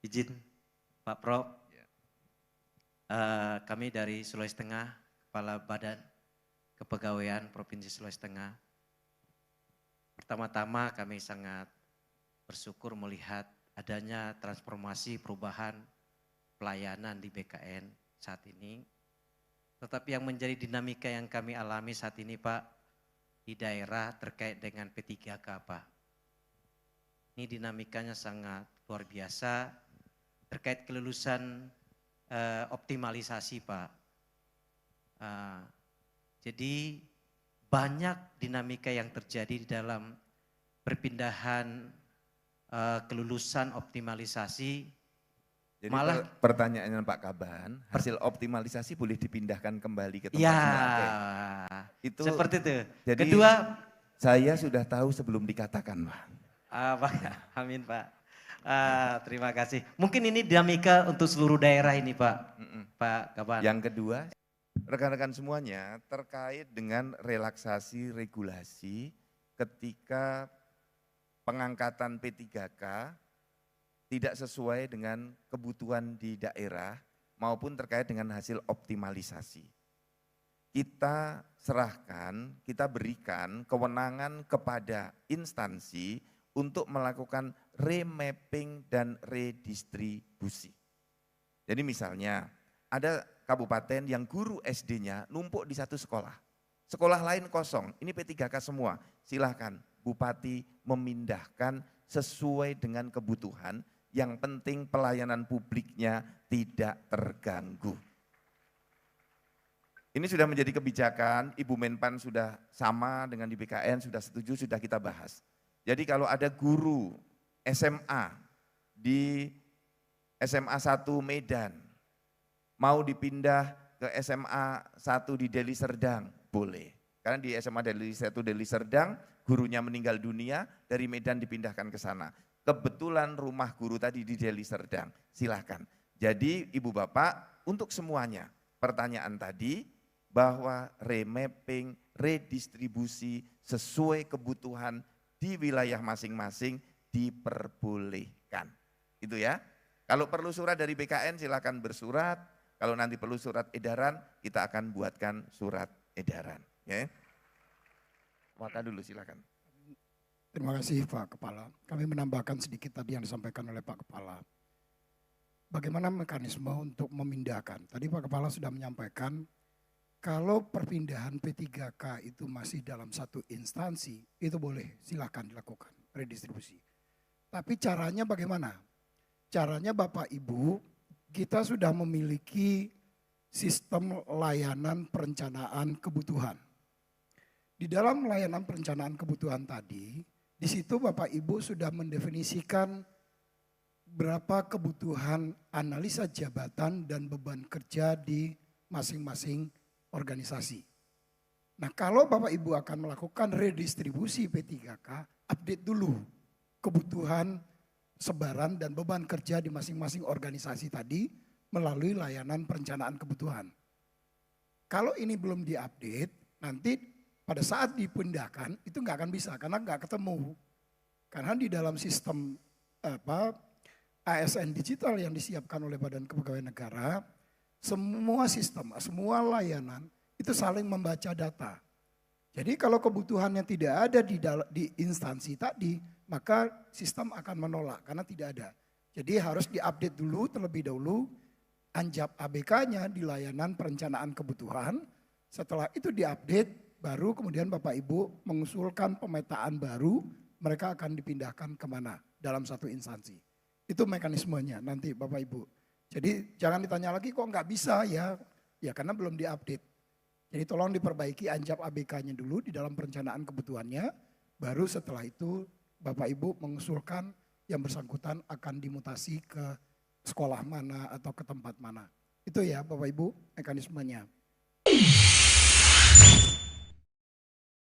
Izin Pak Prof, Ya. kami dari Sulawesi Tengah, Kepala Badan Kepegawaian Provinsi Sulawesi Tengah. Pertama-tama kami sangat bersyukur melihat adanya transformasi perubahan pelayanan di BKN saat ini. Tetapi yang menjadi dinamika yang kami alami saat ini Pak, di daerah terkait dengan P3K Pak. Ini dinamikanya sangat luar biasa terkait kelulusan optimalisasi Pak. Jadi banyak dinamika yang terjadi di dalam perpindahan kelulusan optimalisasi. Jadi Malah pertanyaannya Pak Kaban, hasil optimalisasi boleh dipindahkan kembali ke tempat ya, Oke. Itu seperti itu. Jadi Kedua, saya sudah tahu sebelum dikatakan Pak. Pak, amin Pak. Terima kasih. Mungkin ini dinamika untuk seluruh daerah ini Pak, Pak Kaban. Yang kedua, rekan-rekan semuanya terkait dengan relaksasi regulasi ketika pengangkatan P3K tidak sesuai dengan kebutuhan di daerah maupun terkait dengan hasil optimalisasi. Kita serahkan, kita berikan kewenangan kepada instansi untuk melakukan remapping dan redistribusi. Jadi misalnya ada kabupaten yang guru SD-nya numpuk di satu sekolah. Sekolah lain kosong, ini P3K semua. Silahkan Bupati memindahkan sesuai dengan kebutuhan, yang penting pelayanan publiknya tidak terganggu. Ini sudah menjadi kebijakan, Ibu Menpan sudah sama dengan di BKN, sudah setuju, sudah kita bahas. Jadi kalau ada guru SMA di SMA 1 Medan, mau dipindah ke SMA 1 di Deli Serdang, boleh. Karena di SMA Deli 1 Deli Serdang, gurunya meninggal dunia, dari Medan dipindahkan ke sana. Kebetulan rumah guru tadi di Deli Serdang, silakan. Jadi Ibu Bapak, untuk semuanya, pertanyaan tadi bahwa remapping, redistribusi sesuai kebutuhan di wilayah masing-masing diperbolehkan. Itu ya. Kalau perlu surat dari BKN silakan bersurat, kalau nanti perlu surat edaran, kita akan buatkan surat edaran. Ya. Maka dulu silakan. Terima kasih Pak Kepala. Kami menambahkan sedikit tadi yang disampaikan oleh Pak Kepala. Bagaimana mekanisme untuk memindahkan? Tadi Pak Kepala sudah menyampaikan kalau perpindahan P3K itu masih dalam satu instansi, itu boleh silakan dilakukan redistribusi. Tapi caranya bagaimana? Caranya Bapak Ibu, kita sudah memiliki sistem layanan perencanaan kebutuhan. Di dalam layanan perencanaan kebutuhan tadi, di situ Bapak Ibu sudah mendefinisikan berapa kebutuhan analisa jabatan dan beban kerja di masing-masing organisasi. Nah kalau Bapak Ibu akan melakukan redistribusi P3K, update dulu kebutuhan sebaran dan beban kerja di masing-masing organisasi tadi melalui layanan perencanaan kebutuhan. Kalau ini belum diupdate, nanti pada saat dipindahkan itu nggak akan bisa karena nggak ketemu. Karena di dalam sistem ASN digital yang disiapkan oleh Badan Kepegawaian Negara, semua sistem, semua layanan itu saling membaca data. Jadi kalau kebutuhannya tidak ada di instansi tadi, maka sistem akan menolak karena tidak ada. Jadi harus diupdate dulu terlebih dahulu anjap ABK-nya di layanan perencanaan kebutuhan. Setelah itu diupdate, baru kemudian Bapak Ibu mengusulkan pemetaan baru, mereka akan dipindahkan kemana dalam satu instansi. Itu mekanismenya nanti Bapak Ibu. Jadi jangan ditanya lagi kok nggak bisa ya karena belum diupdate. Jadi tolong diperbaiki anjap ABK-nya dulu di dalam perencanaan kebutuhannya, baru setelah itu Bapak Ibu mengusulkan yang bersangkutan akan dimutasi ke sekolah mana atau ke tempat mana. Itu ya Bapak Ibu mekanismenya.